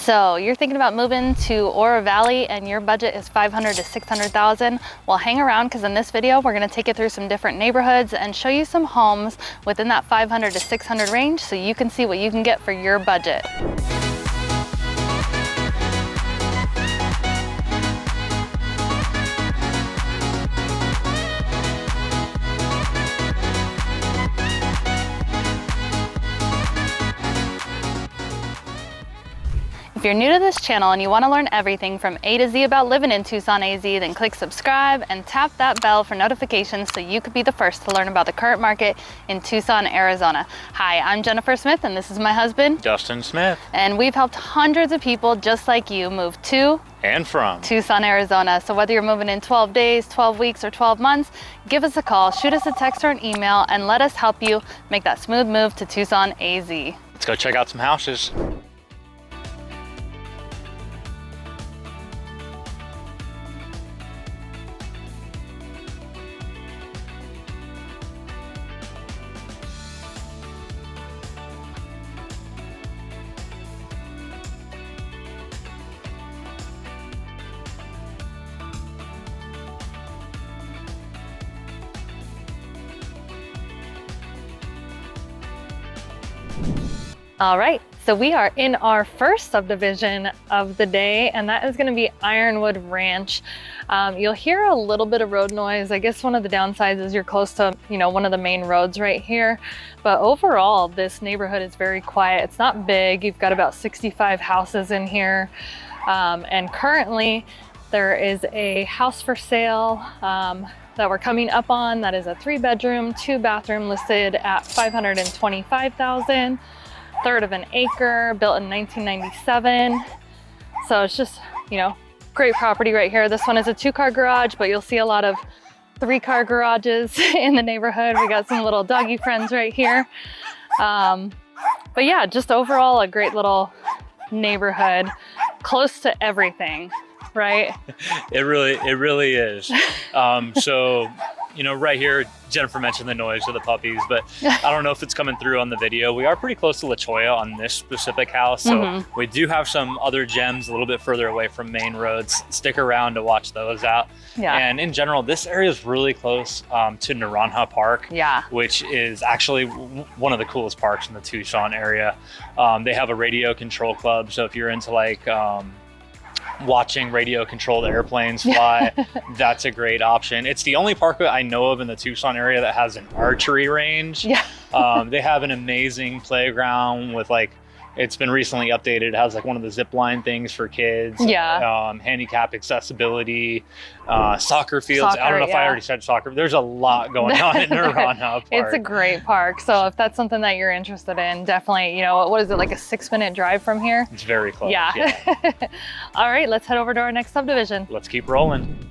So you're thinking about moving to Oro Valley and your budget is 500 to 600,000. Well, hang around because in this video, we're going to take you through some different neighborhoods and show you some homes within that 500 to 600 range so you can see what you can get for your budget. If you're new to this channel and you want to learn everything from A to Z about living in Tucson, AZ, then click subscribe and tap that bell for notifications so you could be the first to learn about the current market in Tucson, Arizona. Hi, I'm Jennifer Smith and this is my husband, Justin Smith. And we've helped hundreds of people just like you move to and from Tucson, Arizona. So whether you're moving in 12 days, 12 weeks, or 12 months, give us a call, shoot us a text or an email, and let us help you make that smooth move to Tucson, AZ. Let's go check out some houses. All right, so we are in our first subdivision of the day, and that is going to be Ironwood Ranch. You'll hear a little bit of road noise. I guess one of the downsides is you're close to, one of the main roads right here. But overall, this neighborhood is very quiet. It's not big. You've got about 65 houses in here. And currently there is a house for sale that we're coming up on. That is a 3-bedroom, 2-bathroom listed at $525,000. Third of an acre, built in 1997. So it's just, great property right here. This one is a 2-car garage, but you'll see a lot of 3-car garages in the neighborhood. We got some little doggy friends right here. But yeah, just overall a great little neighborhood, close to everything, right? It really is. So, right here, Jennifer mentioned the noise of the puppies, but I don't know if it's coming through on the video. We are pretty close to La Cholla on this specific house. So we do have some other gems a little bit further away from main roads. Stick around to watch those out. Yeah. And in general, this area is really close to Naranja Park, which is actually one of the coolest parks in the Tucson area. They have a radio control club. So if you're into watching radio controlled airplanes fly, that's a great option. It's the only park that I know of in the Tucson area that has an archery range. They have an amazing playground with it's been recently updated. It has one of the zip line things for kids. Handicap accessibility, soccer fields. I don't know if I already said soccer. There's a lot going on in Naranja Park. It's a great park. So if that's something that you're interested in, definitely, what is it, like a 6-minute drive from here? It's very close. Yeah. All right, let's head over to our next subdivision. Let's keep rolling.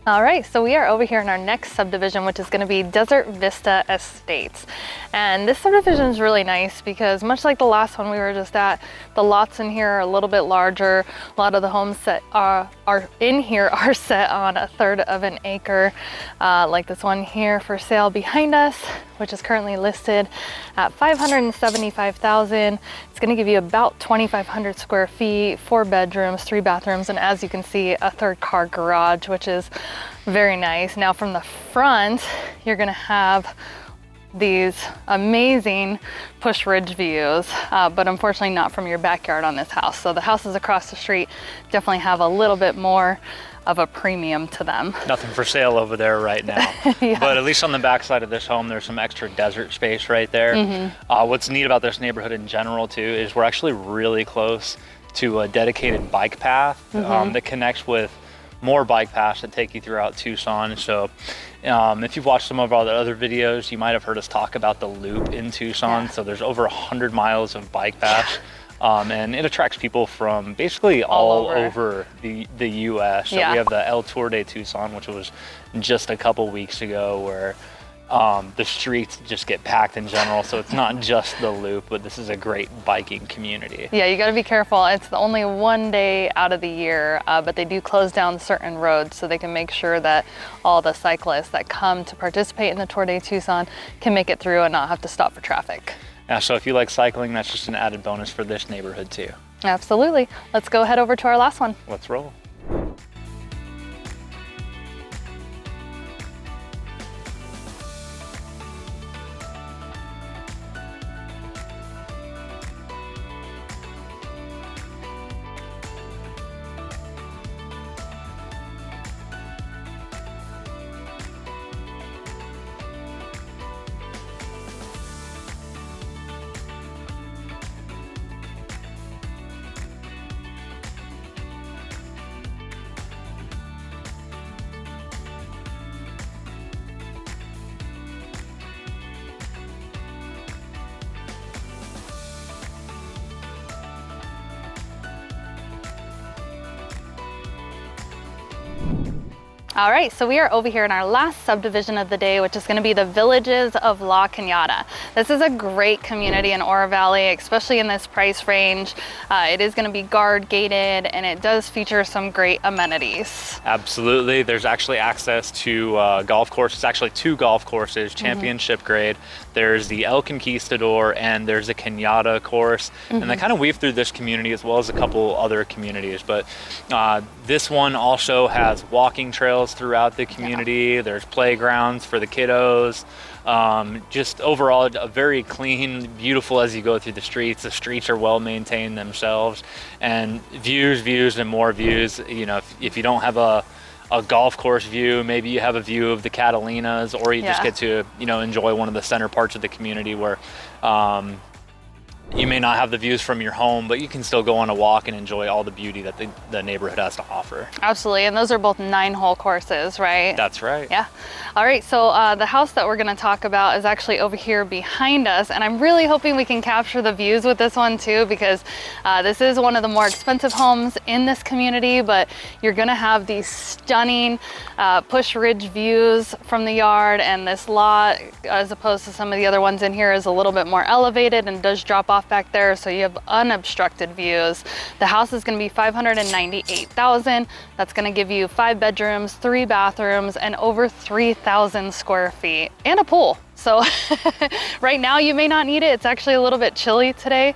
All right, so we are over here in our next subdivision, which is going to be Desert Vista Estates. And this subdivision is really nice because much like the last one we were just at, the lots in here are a little bit larger. A lot of the homes that are in here are set on 1/3 of an acre, like this one here for sale behind us, which is currently listed at $575,000. It's going to give you about 2,500 square feet, 4 bedrooms, 3 bathrooms, and as you can see, a 3rd-car garage, which is very nice. Now from the front, you're going to have these amazing push ridge views, but unfortunately not from your backyard on this house. So the houses across the street definitely have a little bit more of a premium to them. Nothing for sale over there right now. Yeah. But at least on the backside of this home, there's some extra desert space right there. Mm-hmm. What's neat about this neighborhood in general too is we're actually really close to a dedicated bike path that connects with more bike paths that take you throughout Tucson. So if you've watched some of our other videos, you might have heard us talk about the loop in Tucson. Yeah. So there's over 100 miles of bike paths. And it attracts people from basically all over the US. So we have the El Tour de Tucson, which was just a couple weeks ago, where the streets just get packed in general. So it's not just the loop, but this is a great biking community. Yeah, you got to be careful. It's the only one day out of the year, but they do close down certain roads so they can make sure that all the cyclists that come to participate in the Tour de Tucson can make it through and not have to stop for traffic. Yeah, so if you like cycling, that's just an added bonus for this neighborhood too. Absolutely. Let's go head over to our last one. Let's roll. All right, so we are over here in our last subdivision of the day, which is going to be the Villages of La Cañada. This is a great community in Oro Valley, especially in this price range. It is going to be guard gated, and it does feature some great amenities. Absolutely. There's actually access to golf courses, actually 2 golf courses, championship grade. There's the El Conquistador and there's a Cañada course. And they kind of weave through this community as well as a couple other communities. But this one also has walking trails throughout the community. There's playgrounds for the kiddos. Just overall a very clean, beautiful as you go through the streets. The streets are well maintained themselves, and views and more views. You know, if you don't have a golf course view, maybe you have a view of the Catalinas, or you just get to, you know, enjoy one of the center parts of the community where you may not have the views from your home, but you can still go on a walk and enjoy all the beauty that the neighborhood has to offer. Absolutely, and those are both 9-hole courses, right? That's right. Yeah. All right, so the house that we're gonna talk about is actually over here behind us, and I'm really hoping we can capture the views with this one too, because this is one of the more expensive homes in this community, but you're gonna have these stunning Push Ridge views from the yard, and this lot, as opposed to some of the other ones in here, is a little bit more elevated and does drop off back there, so you have unobstructed views. The house is going to be $598,000. That's going to give you 5 bedrooms, 3 bathrooms, and over 3,000 square feet, and a pool. So right now you may not need it. It's actually a little bit chilly today.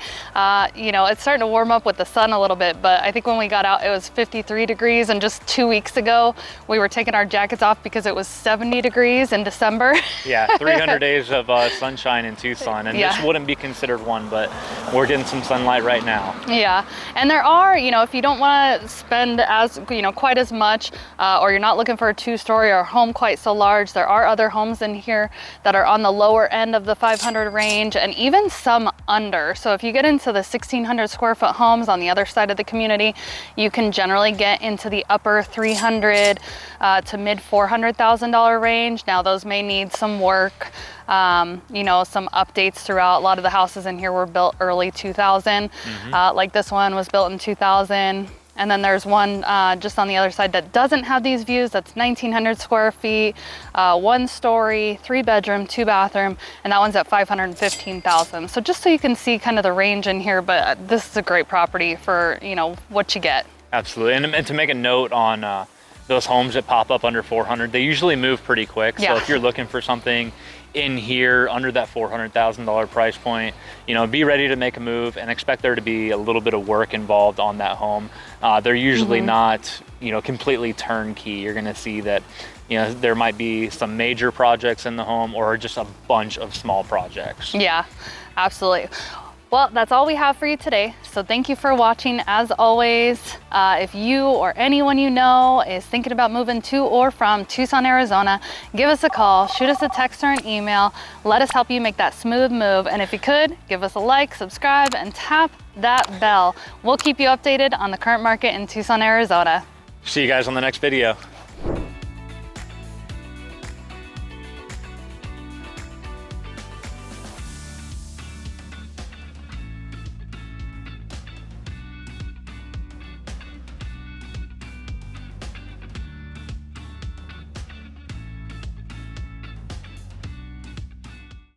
You know, it's starting to warm up with the sun a little bit, but I think when we got out it was 53 degrees, and just 2 weeks ago we were taking our jackets off because it was 70 degrees in December. Yeah, 300 days of sunshine in Tucson, and this wouldn't be considered one, but we're getting some sunlight right now. Yeah, and there are, you know, if you don't want to spend as, you know, quite as much, or you're not looking for a 2-story or a home quite so large, there are other homes in here that are on the lower end of the 500 range, and even some under. So if you get into the 1,600 square foot homes on the other side of the community, you can generally get into the upper 300 to mid $400,000 range. Now those may need some work, you know, some updates throughout. A lot of the houses in here were built early 2000, like this one was built in 2000. And then there's one just on the other side that doesn't have these views. That's 1,900 square feet, 1 story, 3 bedroom, 2 bathroom, and that one's at $515,000. So just so you can see kind of the range in here, but this is a great property for, you know, what you get. Absolutely, and to make a note on those homes that pop up under 400, they usually move pretty quick. So if you're looking for something in here under that $400,000 price point, you know, be ready to make a move and expect there to be a little bit of work involved on that home. They're usually not, you know, completely turnkey. You're going to see that, you know, there might be some major projects in the home or just a bunch of small projects. Yeah, absolutely. Well, that's all we have for you today. So thank you for watching. As always, if you or anyone you know is thinking about moving to or from Tucson, Arizona, give us a call, shoot us a text or an email. Let us help you make that smooth move. And if you could, give us a like, subscribe, and tap that bell. We'll keep you updated on the current market in Tucson, Arizona. See you guys on the next video.